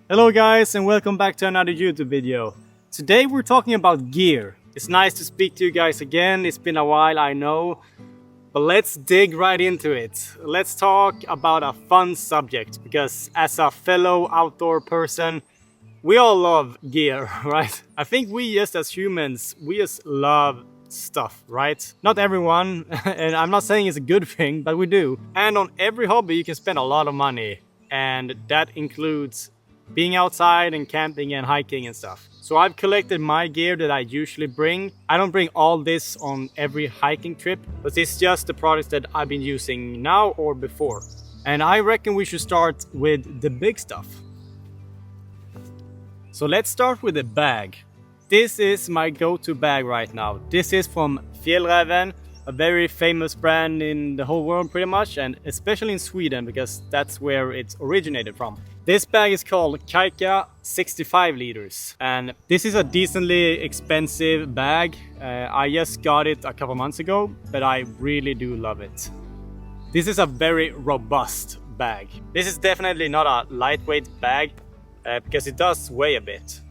Hello guys and welcome back to another YouTube video. Today we're talking about gear. It's nice to speak to you guys again. It's been a while, I know. But let's dig right into it. Let's talk about a fun subject because as a fellow outdoor person, we all love gear, right? I think we just as humans, we just love stuff, right? Not everyone, and I'm not saying it's a good thing, but we do. And on every hobby you can spend a lot of money, and that includes being outside and camping and hiking and stuff. So I've collected my gear that I usually bring. I don't bring all this on every hiking trip, but it's just the products that I've been using now or before. And I reckon we should start with the big stuff. So let's start with the bag. This is my go-to bag right now. This is from Fjällräven, a very famous brand in the whole world pretty much, and especially in Sweden because that's where it originated from. This bag is called Kajka 65 liters, and this is a decently expensive bag. I just got it a couple months ago, but I really do love it. This is a very robust bag. This is definitely not a lightweight bag because it does weigh a bit.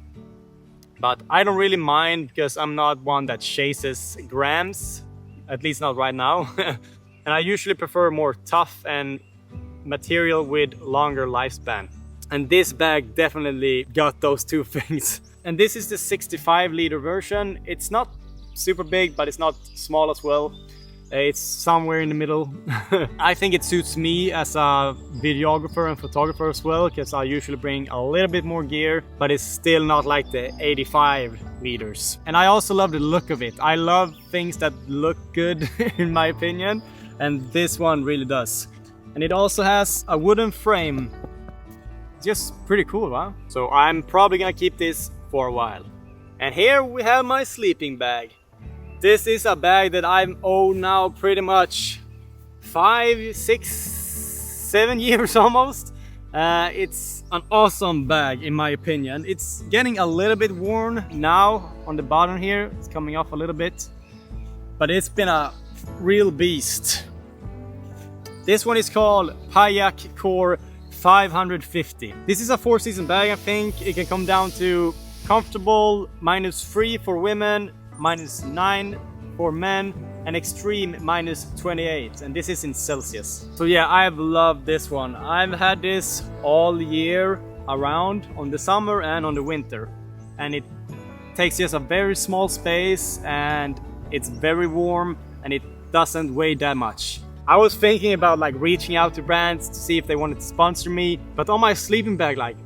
But I don't really mind because I'm not one that chases grams, at least not right now. And I usually prefer more tough and material with longer lifespan. And this bag definitely got those two things. And this is the 65 liter version. It's not super big, but it's not small as well. It's somewhere in the middle. I think it suits me as a videographer and photographer as well, because I usually bring a little bit more gear, but it's still not like the 85 liters. And I also love the look of it. I love things that look good in my opinion, and this one really does. And it also has a wooden frame. Just pretty cool, huh? So I'm probably gonna keep this for a while. And here we have my sleeping bag. This is a bag that I've owned now pretty much 5, 6, 7 years almost. It's an awesome bag in my opinion. It's getting a little bit worn now on the bottom here. It's coming off a little bit, but it's been a real beast. This one is called Pajak Core 550. This is a 4-season bag. I think it can come down to comfortable -3 for women, -9 for men, and extreme -28, and this is in Celsius. So yeah, I've loved this one. I've had this all year around, on the summer and on the winter, and it takes just a very small space and it's very warm and it doesn't weigh that much. I was thinking about like reaching out to brands to see if they wanted to sponsor me, but on my sleeping bag, like,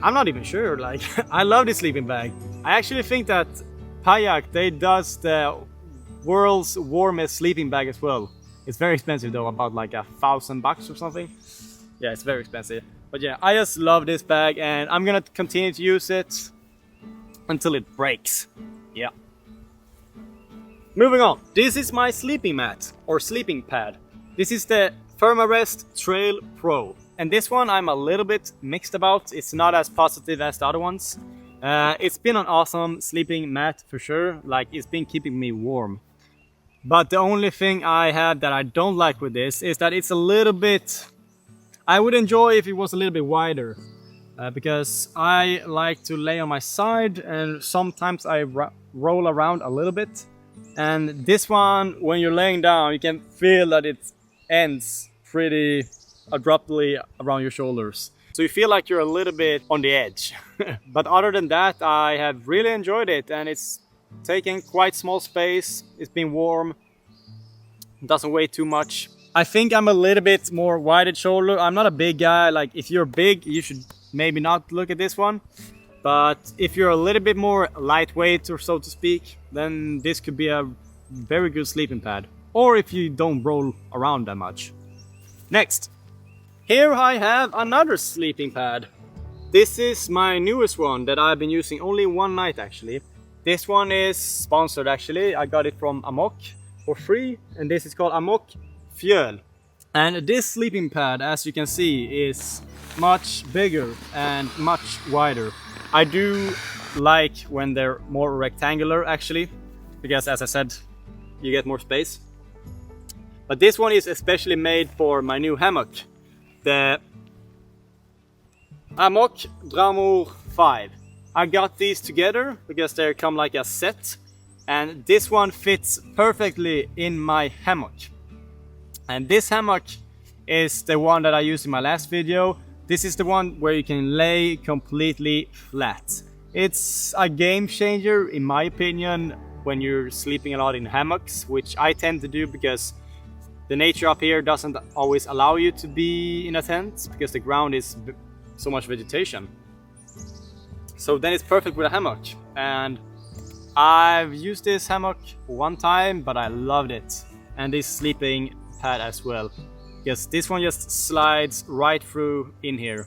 I'm not even sure. Like, I love this sleeping bag. I actually think that Pajak, they does the world's warmest sleeping bag as well. It's very expensive though, about like $1,000 or something. Yeah, it's very expensive. But yeah, I just love this bag and I'm gonna continue to use it until it breaks. Yeah. Moving on, this is my sleeping mat or sleeping pad. This is the Thermarest Trail Pro. And this one I'm a little bit mixed about. It's not as positive as the other ones. It's been an awesome sleeping mat for sure. Like, it's been keeping me warm. But the only thing I have that I don't like with this is that it's a little bit... I would enjoy if it was a little bit wider. Because I like to lay on my side and sometimes I roll around a little bit. And this one, when you're laying down, you can feel that it ends pretty abruptly around your shoulders. So you feel like you're a little bit on the edge. But other than that, I have really enjoyed it and it's taken quite small space. It's been warm, doesn't weigh too much. I think I'm a little bit more wide shoulder. I'm not a big guy. Like, if you're big, you should maybe not look at this one. But if you're a little bit more lightweight, or so to speak, then this could be a very good sleeping pad. Or if you don't roll around that much. Next, here I have another sleeping pad. This is my newest one that I've been using only one night actually. This one is sponsored actually. I got it from Amok for free, and this is called Amok fjøl. And this sleeping pad, as you can see, is much bigger and much wider. I do like when they're more rectangular actually, because as I said, you get more space. But this one is especially made for my new hammock. The Amok Draumr 5. I got these together because they come like a set, and this one fits perfectly in my hammock. And this hammock is the one that I used in my last video. This is the one where you can lay completely flat. It's a game changer in my opinion when you're sleeping a lot in hammocks, which I tend to do because the nature up here doesn't always allow you to be in a tent because the ground is so much vegetation. So then it's perfect with a hammock. And I've used this hammock one time, but I loved it. And this sleeping pad as well. Because this one just slides right through in here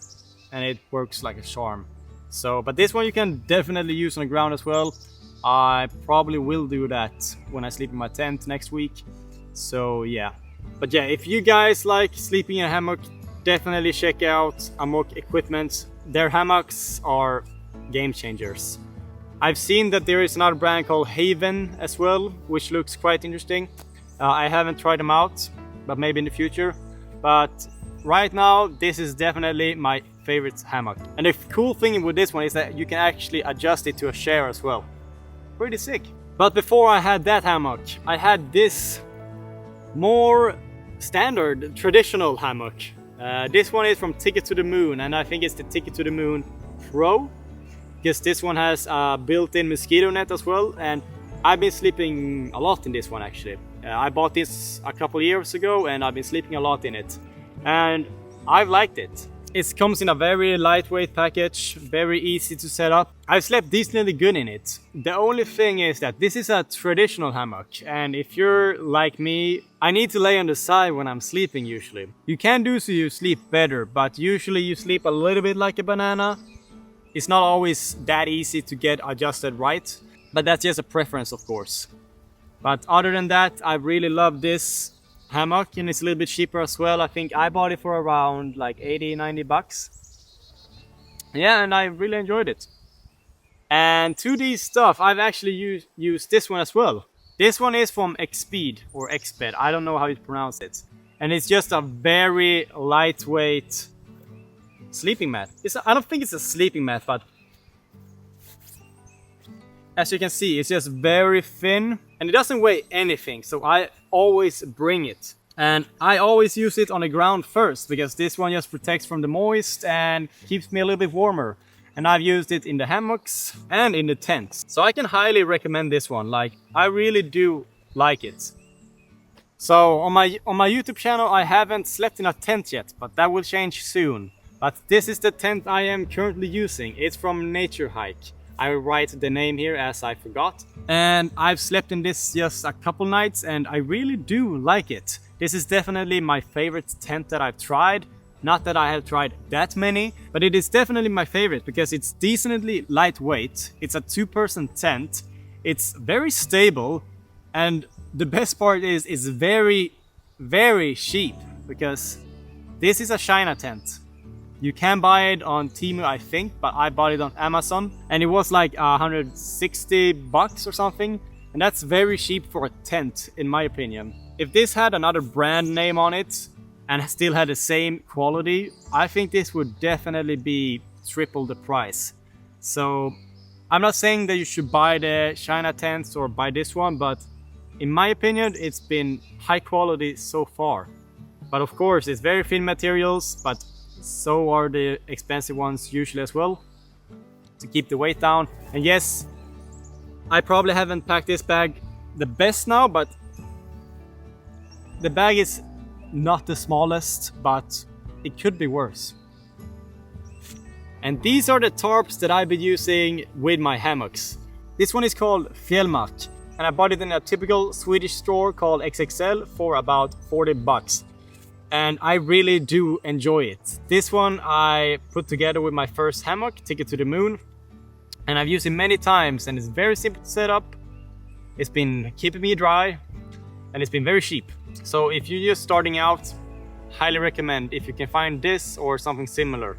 and it works like a charm. So, but this one you can definitely use on the ground as well. I probably will do that when I sleep in my tent next week. So yeah. But yeah, if you guys like sleeping in a hammock, definitely check out Amok equipment. Their hammocks are game changers. I've seen that there is another brand called Haven as well, which looks quite interesting. I haven't tried them out, but maybe in the future. But right now, this is definitely my favorite hammock. And the cool thing with this one is that you can actually adjust it to a chair as well. Pretty sick. But before I had that hammock, I had this more standard, traditional hammock. This one is from Ticket to the Moon, and I think it's the Ticket to the Moon Pro. Because this one has a built-in mosquito net as well, and I've been sleeping a lot in this one actually. I bought this a couple years ago and I've been sleeping a lot in it. And I've liked it. It comes in a very lightweight package, very easy to set up. I've slept decently good in it. The only thing is that this is a traditional hammock, and if you're like me, I need to lay on the side when I'm sleeping usually. You can do so you sleep better, but usually you sleep a little bit like a banana. It's not always that easy to get adjusted right, but that's just a preference of course. But other than that, I really love this hammock, and it's a little bit cheaper as well. I think I bought it for around like 80-90 bucks. Yeah, and I really enjoyed it. And 2D stuff, I've actually used this one as well. This one is from Exped or Exped, I don't know how you pronounce it. And it's just a very lightweight sleeping mat. I don't think it's a sleeping mat, but as you can see, it's just very thin and it doesn't weigh anything, so I always bring it. And I always use it on the ground first because this one just protects from the moist and keeps me a little bit warmer. And I've used it in the hammocks and in the tents. So I can highly recommend this one. Like, I really do like it. So on my YouTube channel, I haven't slept in a tent yet, but that will change soon. But this is the tent I am currently using. It's from Naturehike. I will write the name here as I forgot. And I've slept in this just a couple nights and I really do like it. This is definitely my favorite tent that I've tried. Not that I have tried that many, but it is definitely my favorite because it's decently lightweight. It's a 2-person tent. It's very stable, and the best part is it's very, very cheap because this is a China tent. You can buy it on Temu, I think, but I bought it on Amazon and it was like 160 bucks or something. And that's very cheap for a tent, in my opinion. If this had another brand name on it and still had the same quality, I think this would definitely be triple the price. So I'm not saying that you should buy the China tents or buy this one, but in my opinion, it's been high quality so far. But of course, it's very thin materials, but so are the expensive ones usually as well, to keep the weight down. And yes, I probably haven't packed this bag the best now, but the bag is not the smallest, but it could be worse. And these are the tarps that I've been using with my hammocks. This one is called Fjällmark, and I bought it in a typical Swedish store called XXL for about 40 bucks. And I really do enjoy it. This one I put together with my first hammock, Ticket to the Moon. And I've used it many times and it's very simple to set up. It's been keeping me dry and it's been very cheap. So if you're just starting out, highly recommend if you can find this or something similar.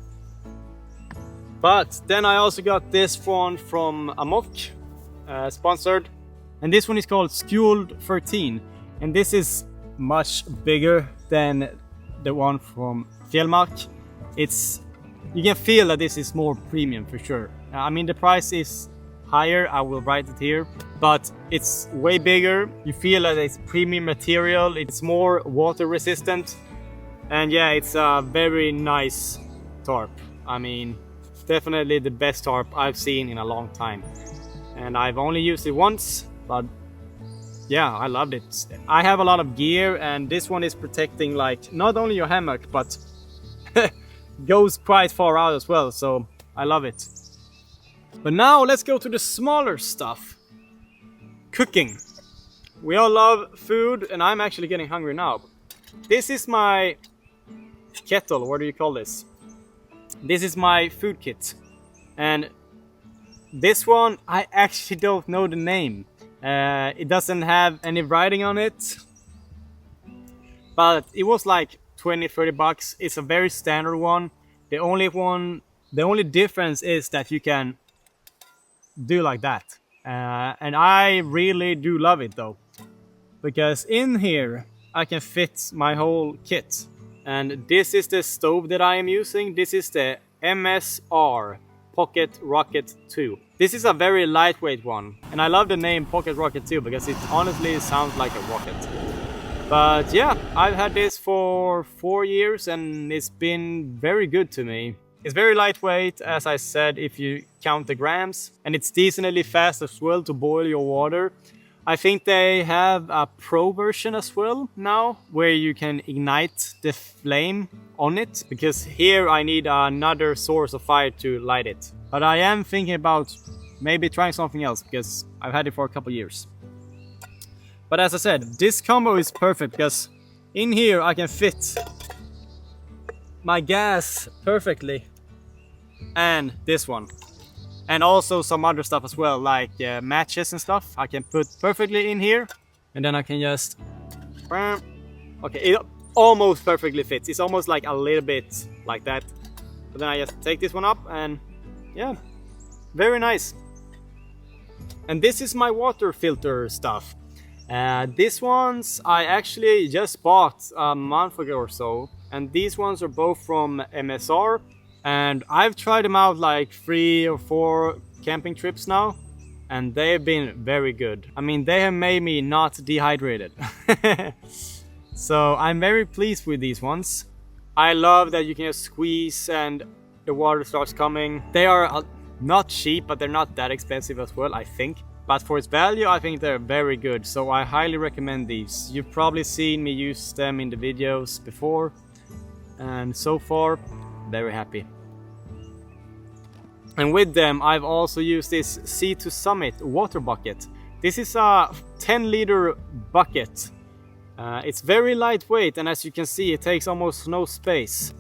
But then I also got this one from Amok, sponsored. And this one is called Skjold 13. And this is much bigger than the one from Fjällmark. It's you can feel that this is more premium for sure. I mean, the price is higher, I will write it here, but it's way bigger. You feel that it's premium material, it's more water resistant, and yeah, it's a very nice tarp. I mean, definitely the best tarp I've seen in a long time, and I've only used it once, but yeah, I loved it. I have a lot of gear, and this one is protecting like not only your hammock but goes quite far out as well, so I love it. But now let's go to the smaller stuff. Cooking. We all love food, and I'm actually getting hungry now. This is my kettle, what do you call this? This is my food kit. And this one, I actually don't know the name. It doesn't have any writing on it. But it was like 20-30 bucks. It's a very standard one. The only difference is that you can do like that. And I really do love it though. Because in here, I can fit my whole kit. And this is the stove that I am using. This is the MSR Pocket Rocket 2. This is a very lightweight one. And I love the name Pocket Rocket 2 because it honestly sounds like a rocket. But yeah, I've had this for 4 years and it's been very good to me. It's very lightweight, as I said, if you count the grams. And it's decently fast as well to boil your water. I think they have a pro version as well now, where you can ignite the flame on it, because here I need another source of fire to light it. But I am thinking about maybe trying something else, because I've had it for a couple years. But as I said, this combo is perfect, because in here I can fit my gas perfectly, and this one. And also some other stuff as well, like matches and stuff. I can put perfectly in here. And then I can just... Okay, it almost perfectly fits. It's almost like a little bit like that. But then I just take this one up and... yeah, very nice. And this is my water filter stuff. These ones I actually just bought a month ago or so. And these ones are both from MSR. And I've tried them out like 3 or 4 camping trips now, and they've been very good. I mean, they have made me not dehydrated. So I'm very pleased with these ones. I love that you can just squeeze and the water starts coming. They are not cheap, but they're not that expensive as well, I think. But for its value, I think they're very good. So I highly recommend these. You've probably seen me use them in the videos before. And so far, very happy. And with them, I've also used this Sea to Summit water bucket. This is a 10-liter bucket. It's very lightweight, and as you can see, it takes almost no space.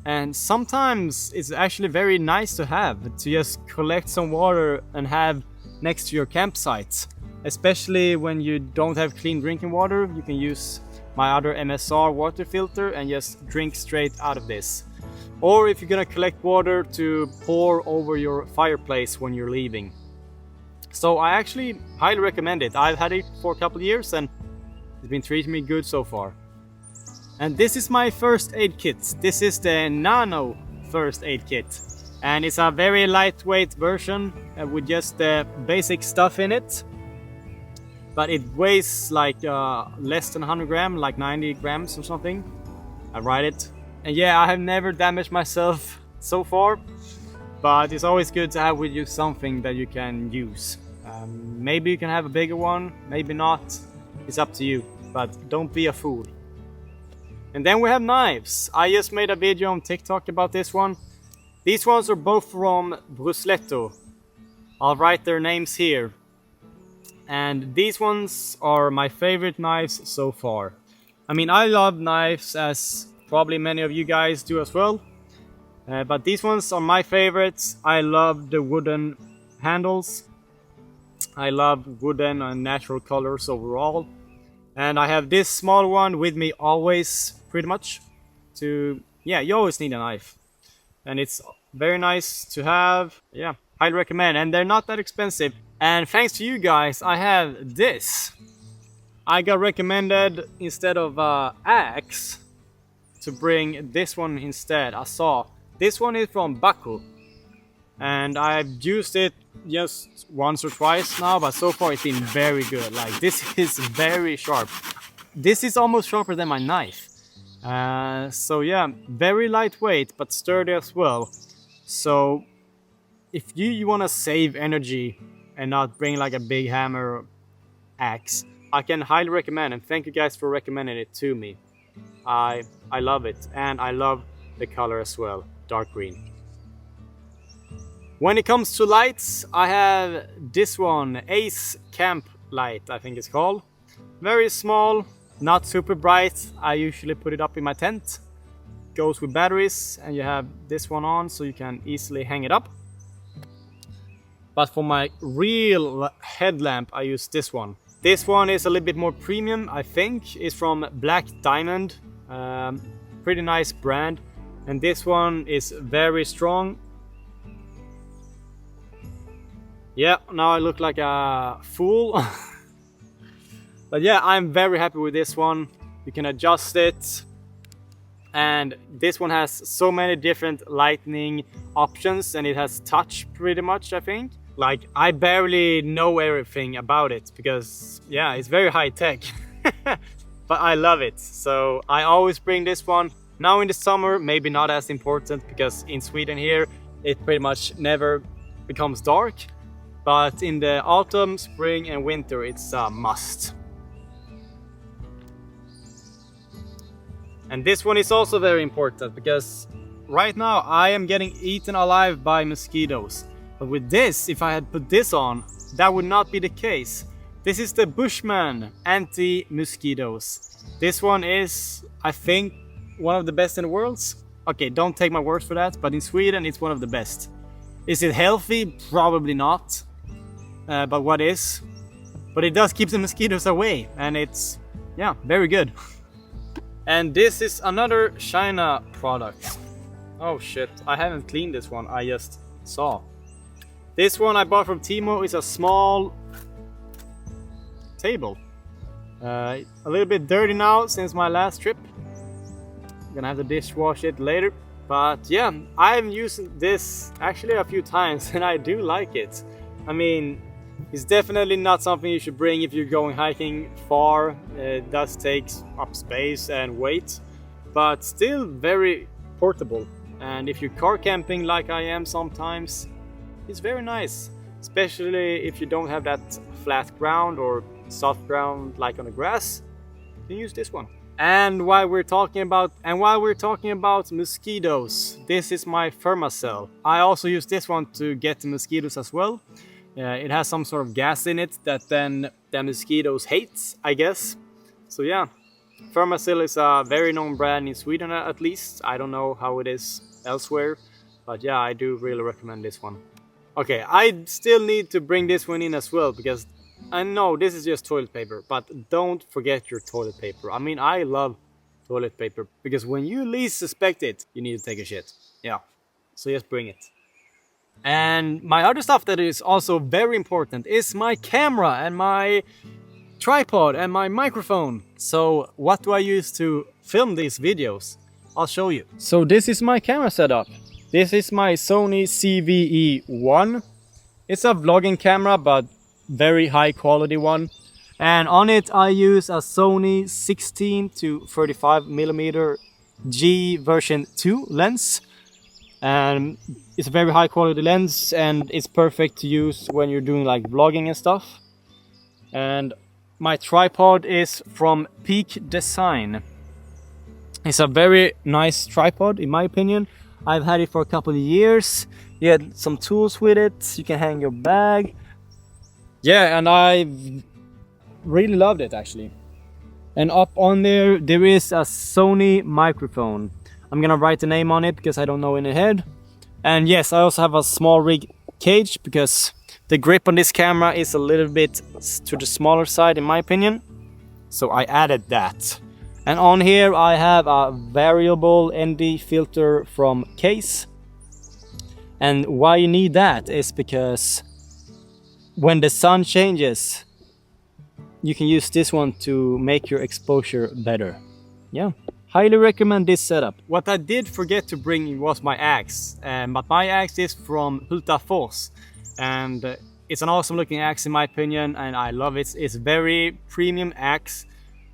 And sometimes it's actually very nice to have, to just collect some water and have next to your campsite. Especially when you don't have clean drinking water, you can use my other MSR water filter and just drink straight out of this. Or if you're gonna collect water to pour over your fireplace when you're leaving. So I actually highly recommend it. I've had it for a couple of years and it's been treating me good so far. And this is my first aid kit. This is the Nano first aid kit. And it's a very lightweight version with just the basic stuff in it. But it weighs like less than 100 grams, like 90 grams or something. I ride it. And yeah, I have never damaged myself so far, but it's always good to have with you something that you can use. Maybe you can have a bigger one, maybe not. It's up to you, but don't be a fool. And then we have knives. I just made a video on TikTok about this one. These ones are both from Brusletto. I'll write their names here. And these ones are my favorite knives so far. I mean, I love knives, as probably many of you guys do as well. But these ones are my favorites. I love the wooden handles. I love wooden and natural colors overall. And I have this small one with me always, pretty much. Yeah, you always need a knife. And it's very nice to have. Yeah, highly recommend. And they're not that expensive. And thanks to you guys, I have this. I got recommended instead of axe to bring this one instead, a saw. This one is from Baku, and I've used it just once or twice now, but so far it's been very good. Like, this is very sharp. This is almost sharper than my knife. So yeah, very lightweight but sturdy as well. So if you want to save energy and not bring like a big hammer or axe, I can highly recommend, and thank you guys for recommending it to me. I love it, and I love the color as well, dark green. When it comes to lights, I have this one, Ace Camp Light, I think it's called. Very small, not super bright. I usually put it up in my tent. Goes with batteries, and you have this one on so you can easily hang it up. But for my real headlamp, I use this one. This one is a little bit more premium, I think. It's from Black Diamond. Pretty nice brand. And this one is very strong. Yeah, now I look like a fool. But yeah, I'm very happy with this one. You can adjust it. And this one has so many different lighting options, and it has touch pretty much, I think. Like, I barely know everything about it because, yeah, it's very high tech. But I love it. So I always bring this one. Now in the summer, maybe not as important because in Sweden here, it pretty much never becomes dark. But in the autumn, spring and winter, it's a must. And this one is also very important because right now I am getting eaten alive by mosquitoes. But with this, if I had put this on, that would not be the case. This is the Bushman anti-mosquitoes. This one is, I think, one of the best in the world. Okay, don't take my word for that, but in Sweden it's one of the best. Is it healthy? Probably not. But what is? But it does keep the mosquitoes away, and it's, yeah, very good. And this is another China product. Oh shit, I haven't cleaned this one, I just saw. This one I bought from Timo is a small table. A little bit dirty now since my last trip. I'm gonna have to dishwash it later. But yeah, I've used this actually a few times and I do like it. I mean, it's definitely not something you should bring if you're going hiking far. It does take up space and weight, but still very portable. And if you're car camping like I am sometimes, it's very nice. Especially if you don't have that flat ground or soft ground like on the grass, you can use this one. And while we're talking about mosquitoes, this is my Thermacell. I also use this one to get the mosquitoes as well. It has some sort of gas in it that then the mosquitoes hate, I guess. So yeah, Thermacell is a very known brand in Sweden at least. I don't know how it is elsewhere, but yeah, I do really recommend this one. Okay, I still need to bring this one in as well because I know this is just toilet paper, but don't forget your toilet paper. I mean, I love toilet paper because when you least suspect it, you need to take a shit. Yeah, so just bring it. And my other stuff that is also very important is my camera and my tripod and my microphone. So what do I use to film these videos? I'll show you. So this is my camera setup. This is my Sony CVE-1. It's a vlogging camera, but very high quality one. And on it I use a Sony 16 to 35mm G version 2 lens. And it's a very high quality lens and it's perfect to use when you're doing like vlogging and stuff. And my tripod is from Peak Design. It's a very nice tripod in my opinion. I've had it for a couple of years. You had some tools with it. You can hang your bag. Yeah, and I've really loved it actually. And up on there is a Sony microphone. I'm gonna write the name on it because I don't know in the head. And yes, I also have a small rig cage because the grip on this camera is a little bit to the smaller side in my opinion. So I added that. And on here I have a variable ND filter from Case. And why you need that is because when the sun changes, you can use this one to make your exposure better. Yeah, Highly recommend this setup. What I did forget to bring was my axe, but my axe is from Hultafors, and it's an awesome looking axe in my opinion, and I love it. It's very premium axe,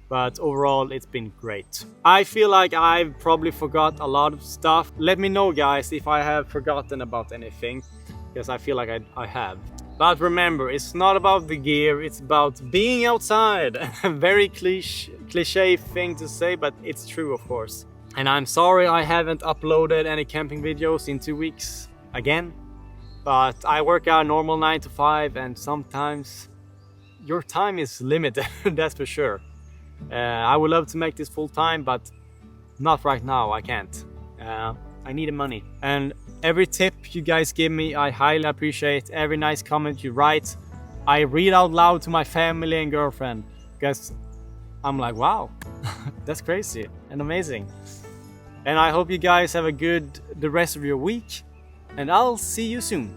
but overall it's been great. I feel like I've probably forgot a lot of stuff. Let me know guys if I have forgotten about anything, because I feel like I have. But remember, it's not about the gear, it's about being outside. A very cliche thing to say, but it's true of course. And I'm sorry I haven't uploaded any camping videos in 2 weeks again. But I work out normal 9 to 5 and sometimes your time is limited, that's for sure. I would love to make this full time, but not right now, I can't. I need the money. And every tip you guys give me, I highly appreciate. Every nice comment you write, I read out loud to my family and girlfriend, because I'm like, wow, that's crazy and amazing. And I hope you guys have the rest of your week, and I'll see you soon.